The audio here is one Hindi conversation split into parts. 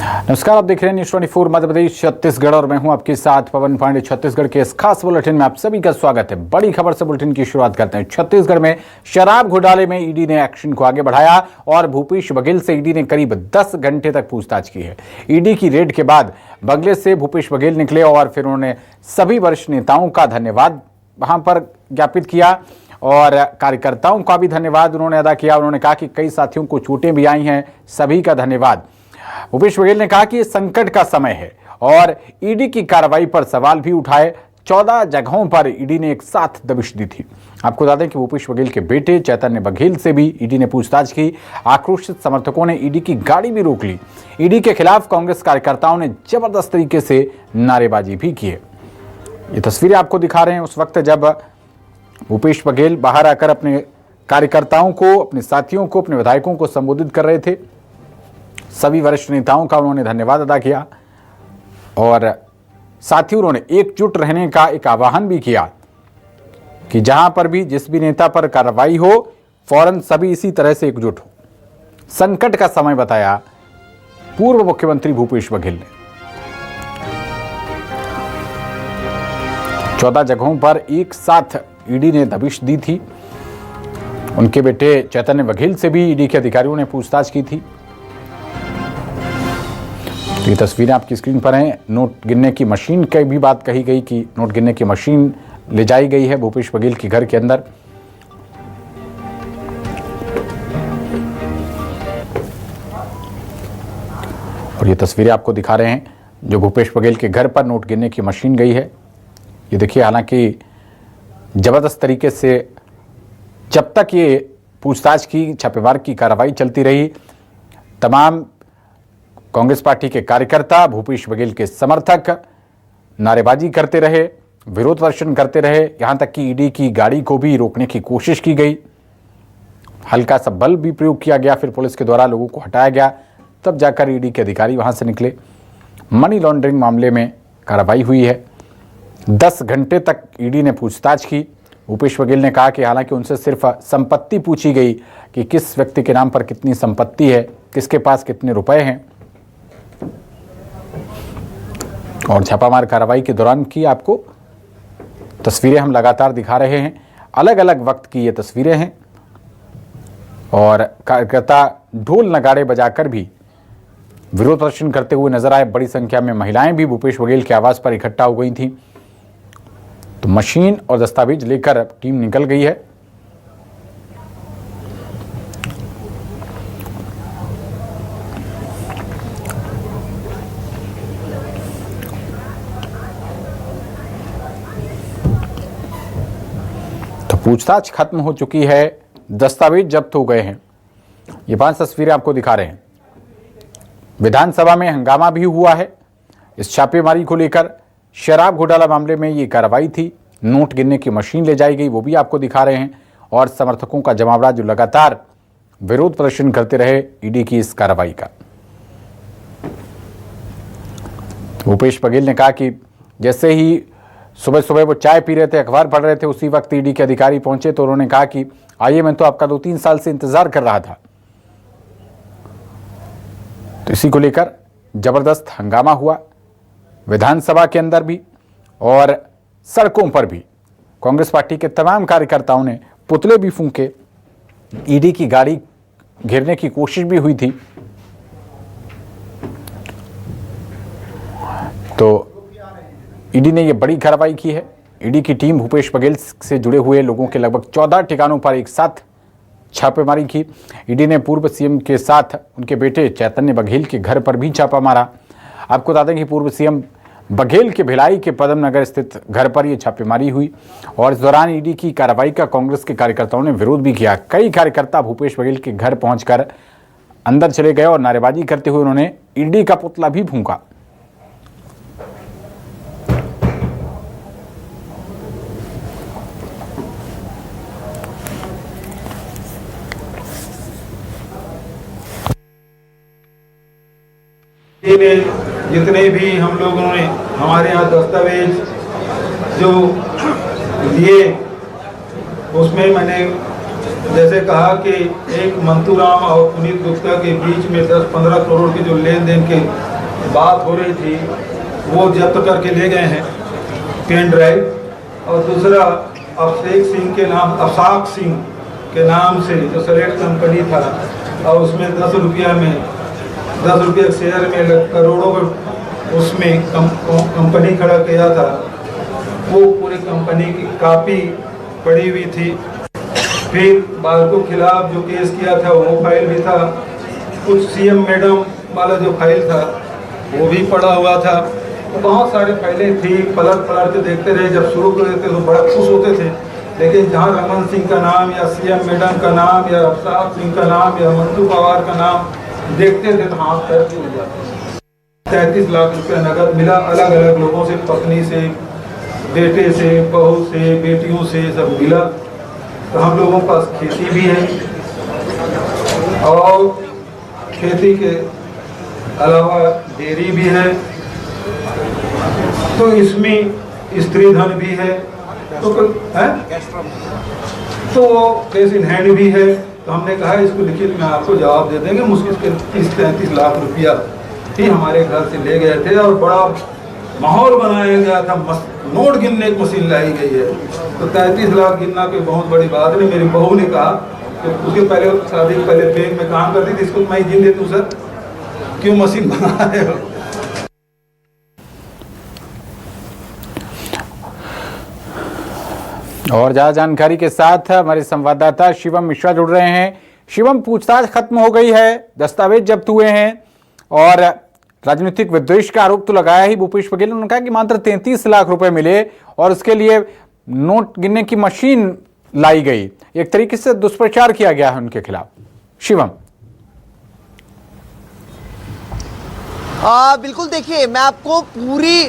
नमस्कार, आप देख रहे हैं न्यूज़ 24 मध्य प्रदेश छत्तीसगढ़ और मैं हूं आपके साथ पवन पांडे। छत्तीसगढ़ के इस खास बुलेटिन में आप सभी का स्वागत है। बड़ी खबर से बुलेटिन की शुरुआत करते हैं। छत्तीसगढ़ में शराब घोटाले में ईडी ने एक्शन को आगे बढ़ाया और भूपेश बघेल से ईडी ने करीब 10 घंटे तक पूछताछ की है। ईडी की रेड के बाद बंगले से भूपेश बघेल निकले और फिर उन्होंने सभी वरिष्ठ नेताओं का धन्यवाद वहां पर ज्ञापित किया और कार्यकर्ताओं का भी धन्यवाद उन्होंने अदा किया। उन्होंने कहा कि कई साथियों को चोटें भी आई हैं, सभी का धन्यवाद। भूपेश बघेल ने कहा कि ये संकट का समय है और ईडी की कार्रवाई पर सवाल भी उठाए। 14 जगहों पर ईडी ने एक साथ दबिश दी थी। आपको बता दें कि भूपेश बघेल के बेटे चैतन्य बघेल से भी ईडी ने पूछताछ की। आक्रोशित समर्थकों ने ईडी की गाड़ी भी रोक ली। ईडी के खिलाफ कांग्रेस कार्यकर्ताओं ने जबरदस्त तरीके से नारेबाजी भी की है। ये तस्वीरें आपको दिखा रहे हैं उस वक्त जब भूपेश बघेल बाहर आकर अपने कार्यकर्ताओं को, अपने साथियों को, अपने विधायकों को संबोधित कर रहे थे। सभी वरिष्ठ नेताओं का उन्होंने धन्यवाद अदा किया और साथ ही उन्होंने एकजुट रहने का एक आह्वान भी किया कि जहां पर भी जिस भी नेता पर कार्रवाई हो फौरन सभी इसी तरह से एकजुट हो। संकट का समय बताया पूर्व मुख्यमंत्री भूपेश बघेल ने। 14 जगहों पर एक साथ ईडी ने दबिश दी थी। उनके बेटे चैतन्य बघेल से भी ईडी के अधिकारियों ने पूछताछ की थी। ये तस्वीरें आपकी स्क्रीन पर हैं। नोट गिनने की मशीन की भी बात कही गई कि नोट गिनने की मशीन ले जाई गई है भूपेश बघेल के घर के अंदर। और ये तस्वीरें आपको दिखा रहे हैं जो भूपेश बघेल के घर पर नोट गिनने की मशीन गई है। ये देखिए, हालांकि जबरदस्त तरीके से जब तक ये पूछताछ की, छापेमार की कार्रवाई चलती रही, तमाम कांग्रेस पार्टी के कार्यकर्ता, भूपेश बघेल के समर्थक नारेबाजी करते रहे, विरोध प्रदर्शन करते रहे। यहां तक कि ईडी की गाड़ी को भी रोकने की कोशिश की गई। हल्का सा बल भी प्रयोग किया गया, फिर पुलिस के द्वारा लोगों को हटाया गया। तब जाकर ईडी के अधिकारी वहां से निकले। मनी लॉन्ड्रिंग मामले में कार्रवाई हुई है। 10 घंटे तक ईडी ने पूछताछ की। भूपेश बघेल ने कहा कि हालांकि उनसे सिर्फ संपत्ति पूछी गई कि किस व्यक्ति के नाम पर कितनी संपत्ति है, किसके पास कितने रुपए हैं। और छापामार कार्रवाई के दौरान की आपको तस्वीरें हम लगातार दिखा रहे हैं। अलग अलग वक्त की ये तस्वीरें हैं और कार्यकर्ता ढोल नगाड़े बजाकर भी विरोध प्रदर्शन करते हुए नजर आए। बड़ी संख्या में महिलाएं भी भूपेश बघेल के आवास पर इकट्ठा हो गई थीं। तो मशीन और दस्तावेज लेकर टीम निकल गई है। पूछताछ खत्म हो चुकी है, दस्तावेज जब्त हो गए हैं। ये 5 तस्वीरें आपको दिखा रहे हैं। विधानसभा में हंगामा भी हुआ है इस छापेमारी को लेकर। शराब घोटाला मामले में ये कार्रवाई थी। नोट गिनने की मशीन ले जाई गई, वो भी आपको दिखा रहे हैं। और समर्थकों का जमावड़ा जो लगातार विरोध प्रदर्शन करते रहे ईडी की इस कार्रवाई का। भूपेश बघेल ने कहा कि जैसे ही सुबह सुबह वो चाय पी रहे थे, अखबार पढ़ रहे थे, उसी वक्त ईडी के अधिकारी पहुंचे तो उन्होंने कहा कि आइए, मैं तो आपका 2-3 साल से इंतजार कर रहा था। तो इसी को लेकर जबरदस्त हंगामा हुआ विधानसभा के अंदर भी और सड़कों पर भी। कांग्रेस पार्टी के तमाम कार्यकर्ताओं ने पुतले भी फूंके। ईडी की गाड़ी घेरने की कोशिश भी हुई थी। तो ईडी ने यह बड़ी कार्रवाई की है। ईडी की टीम भूपेश बघेल से जुड़े हुए लोगों के लगभग 14 ठिकानों पर एक साथ छापेमारी की। ईडी ने पूर्व सीएम के साथ उनके बेटे चैतन्य बघेल के घर पर भी छापा मारा। आपको बता दें कि पूर्व सीएम बघेल के भिलाई के पदम नगर स्थित घर पर यह छापेमारी हुई और इस दौरान ईडी की कार्रवाई का कांग्रेस के कार्यकर्ताओं ने विरोध भी किया। कई कार्यकर्ता भूपेश बघेल के घर पहुंचकर अंदर चले गए और नारेबाजी करते हुए उन्होंने ईडी का पुतला भी फूंका। जितने भी हम लोगों ने हमारे यहाँ दस्तावेज जो दिए, उसमें मैंने जैसे कहा कि एक मंतूराम और पुनीत गुप्ता के बीच में 10-15 करोड़ के जो लेन देन के बात हो रही थी वो जब्त करके ले गए हैं, पेन ड्राइव। और दूसरा अफसाक सिंह के नाम से जो सेलेक्ट कंपनी था और उसमें 10 रुपये शेयर में करोड़ों उसमें कंपनी खड़ा किया था, वो पूरी कंपनी की कापी पड़ी हुई थी। फिर बाल को खिलाफ जो केस किया था वो फाइल भी था, कुछ सीएम मैडम वाला जो फाइल था वो भी पड़ा हुआ था। तो बहुत सारे फाइलें थी, पलट के देखते रहे। जब शुरू करते थे तो बड़ा खुश होते थे, लेकिन जहाँ रमन सिंह का नाम या सीएम मैडम का नाम या अफसाक सिंह का नाम या मंटू पवार का नाम देखते थे तो हाथ पैर टूट जाते। 33 लाख रुपया नगद मिला, अलग अलग लोगों से, पत्नी से, बेटे से, बहू से, बेटियों से सब मिला। तो हम लोगों के पास खेती भी है और खेती के अलावा डेयरी भी है, तो इसमें स्त्री धन भी है, तो वो कैश इन हैंड भी है। तो हमने कहा इसको लिखित में आपको जवाब दे देंगे। मुश्किल के 30-33 लाख रुपया ही हमारे घर से ले गए थे और बड़ा माहौल बनाया गया था, नोट गिनने की मशीन लाई गई है। तो 33 लाख गिनना कोई बहुत बड़ी बात नहीं। मेरी बहू ने कहा कि उसके पहले शादी के पहले बैंक में काम करती थी, इसको मैं गिन देती हूँ सर, क्यों मशीन बना रहे हो। और ज्यादा जानकारी के साथ हमारे संवाददाता शिवम मिश्रा जुड़ रहे हैं। शिवम, पूछताछ खत्म हो गई है, दस्तावेज जब्त हुए हैं और राजनीतिक विद्वेष का आरोप तो लगाया ही भूपेश बघेल ने। उन्होंने कहा कि मात्र 33 लाख रुपए मिले और उसके लिए नोट गिनने की मशीन लाई गई। एक तरीके से दुष्प्रचार किया गया है उनके खिलाफ। शिवम, बिल्कुल, देखिए मैं आपको पूरी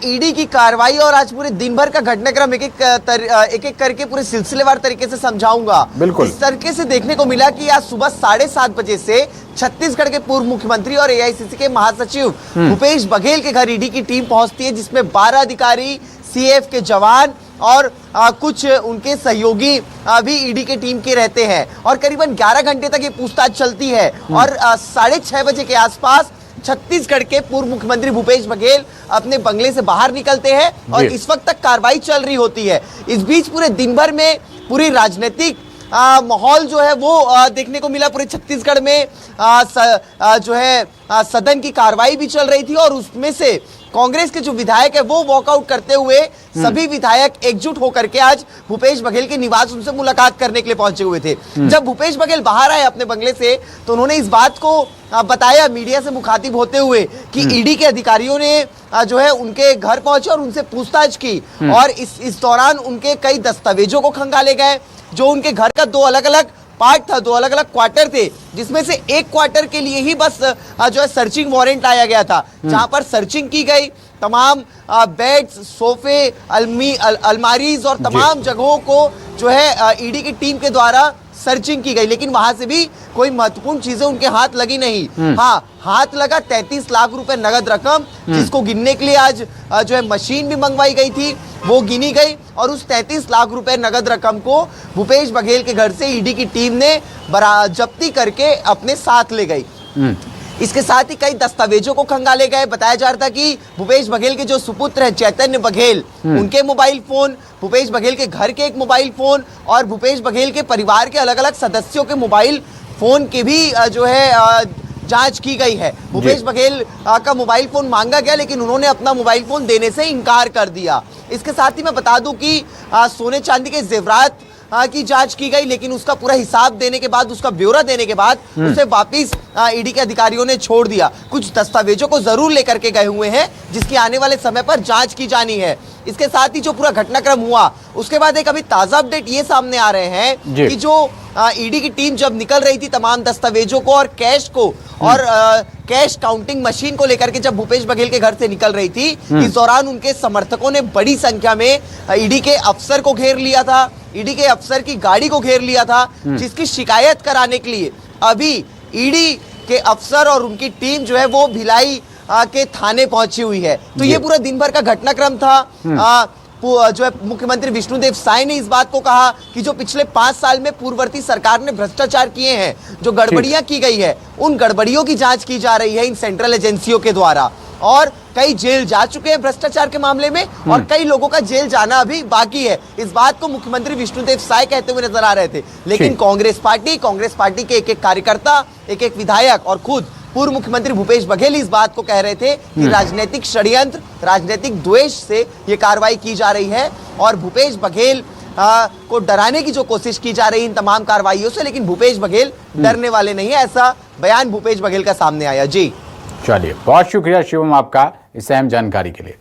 ईडी की कार्रवाई और आज पूरे दिन भर का घटनाक्रम एक एक करके पूरे सिलसिलेवार तरीके से समझाऊंगा। बिल्कुल, इस तरीके से देखने को मिला कि आज सुबह 7:30 बजे से छत्तीसगढ़ के पूर्व मुख्यमंत्री और एआईसीसी के महासचिव भूपेश बघेल के घर ईडी की टीम पहुंचती है, जिसमें 12 अधिकारी, सीएफ के जवान और कुछ उनके सहयोगी भी ईडी के टीम के रहते हैं और करीबन 11 घंटे तक ये पूछताछ चलती है। और 6:30 बजे के आसपास छत्तीसगढ़ के पूर्व मुख्यमंत्री भूपेश बघेल अपने बंगले से बाहर निकलते हैं और इस वक्त तक कार्रवाई चल रही होती है। इस बीच पूरे दिन भर में पूरी राजनीतिक माहौल जो है वो देखने को मिला। पूरे छत्तीसगढ़ में जो है सदन की कार्रवाई भी चल रही थी और उसमें से कांग्रेस के जो विधायक है वो वॉकआउट करते हुए सभी विधायक एकजुट होकर के आज भूपेश बघेल के निवास उनसे मुलाकात करने के लिए पहुंचे हुए थे। जब भूपेश बघेल बाहर आए अपने बंगले से तो उन्होंने इस बात को बताया मीडिया से मुखातिब होते हुए कि ईडी के अधिकारियों ने जो है उनके घर पहुंचे और उनसे पूछताछ की और इस दौरान उनके कई दस्तावेजों को खंगाले गए। जो उनके घर का 2 अलग अलग पार्ट था, 2 अलग अलग क्वार्टर थे, जिसमें से एक क्वार्टर के लिए ही बस जो है सर्चिंग वारंट लाया गया था, जहां पर सर्चिंग की गई। तमाम बेड्स, सोफे, अलमारीज और तमाम जगहों को जो है ईडी की टीम के द्वारा सर्चिंग की गई, लेकिन वहां से भी कोई महत्वपूर्ण चीजें उनके हाथ लगी नहीं। हाँ, हाथ लगा 33 लाख रुपए नगद रकम, जिसको गिनने के लिए आज जो है मशीन भी मंगवाई गई थी, वो गिनी गई और उस 33 लाख रुपए नगद रकम को भूपेश बघेल के घर से ईडी की टीम ने जब्ती करके अपने साथ ले गई। इसके साथ ही कई दस्तावेजों को खंगाले गए। बताया जा रहा था कि भूपेश बघेल के जो सुपुत्र है चैतन्य बघेल, उनके मोबाइल फोन, भूपेश बघेल के घर के एक मोबाइल फोन और भूपेश बघेल के परिवार के अलग अलग सदस्यों के मोबाइल फोन की भी जो है जांच की गई है। भूपेश बघेल का मोबाइल फोन मांगा गया, लेकिन उन्होंने अपना मोबाइल फोन देने से इनकार कर दिया। इसके साथ ही मैं बता दूं कि सोने चांदी के जेवरात की जांच की गई, लेकिन उसका पूरा हिसाब देने के बाद, उसका ब्यौरा देने के बाद उसे वापिस ईडी के अधिकारियों ने छोड़ दिया। कुछ दस्तावेजों को जरूर लेकर के गए हुए हैं, जिसकी आने वाले समय पर जांच की जानी है। इसके साथ ही जो पूरा घटनाक्रम हुआ उसके बाद एक अभी ताजा अपडेट ये सामने आ रहे हैं कि जो ईडी की टीम जब निकल रही थी तमाम दस्तावेजों को और कैश को और कैश काउंटिंग मशीन को लेकर के जब भूपेश बघेल के घर से निकल रही थी, इस दौरान उनके समर्थकों ने बड़ी संख्या में ईडी के अफसर को घेर लिया था, ईडी के अफसर की गाड़ी को घेर लिया था, जिसकी शिकायत कराने के लिए अभी ईडी के अफसर और उनकी टीम जो है वो भिलाई के थाने पहुंची हुई है। तो ये पूरा दिन भर का घटनाक्रम था। जो है मुख्यमंत्री विष्णुदेव साय ने इस बात को कहा कि जो पिछले 5 साल में पूर्ववर्ती सरकार ने भ्रष्टाचार किए हैं, जो गड़बड़ियां की गई है, उन गड़बड़ियों की जांच की जा रही है इन सेंट्रल एजेंसियों के द्वारा। और कई जेल जा चुके हैं भ्रष्टाचार के मामले में और कई लोगों का जेल जाना अभी बाकी है। इस बात को मुख्यमंत्री विष्णुदेव साय कहते हुए नजर आ रहे थे, लेकिन कांग्रेस पार्टी के एक एक कार्यकर्ता, एक एक विधायक और खुद पूर्व मुख्यमंत्री भूपेश बघेल इस बात को कह रहे थे कि राजनीतिक षड्यंत्र, राजनीतिक द्वेष से ये कार्रवाई की जा रही है और भूपेश बघेल को डराने की जो कोशिश की जा रही है इन तमाम कार्रवाइयों से, लेकिन भूपेश बघेल डरने वाले नहीं है, ऐसा बयान भूपेश बघेल का सामने आया। जी चलिए, बहुत शुक्रिया शिवम आपका इस अहम जानकारी के लिए।